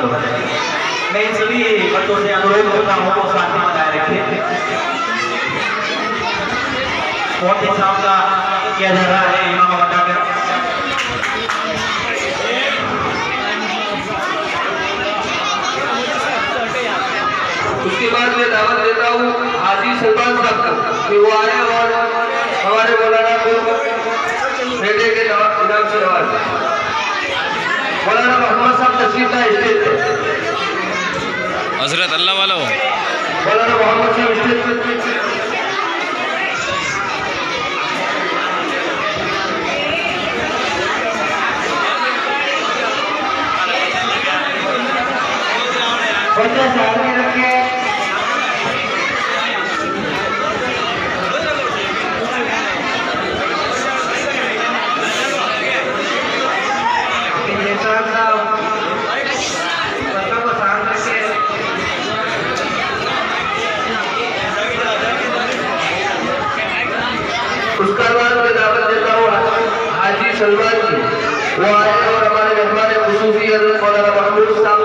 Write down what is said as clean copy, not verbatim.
हो जाए। मैं इन सभी बच्चों से अनुरोध करता हूँ वो शांति बनाए रखिए। बहुत ही शाम का किया जा रहा है इमाम बताकर। उसके बाद मैं दावत देता हूँ हाजी सलमान साहब को कि वो आए और हमारे मौलाना को बेटे के इनाम से नवाज। मौलाना मोहम्मद साहब तशरीफ लाए स्टेज पे। हजरत अल्लाह वालों मौलाना मोहम्मद साहब स्टेज पे। बच्चे सामने रखे। उसका बाद मैं दावत देता हूँ हाजी सलमान की, वो आए और हमारे मेहमान खुसूसी मौलाना महमूद साहब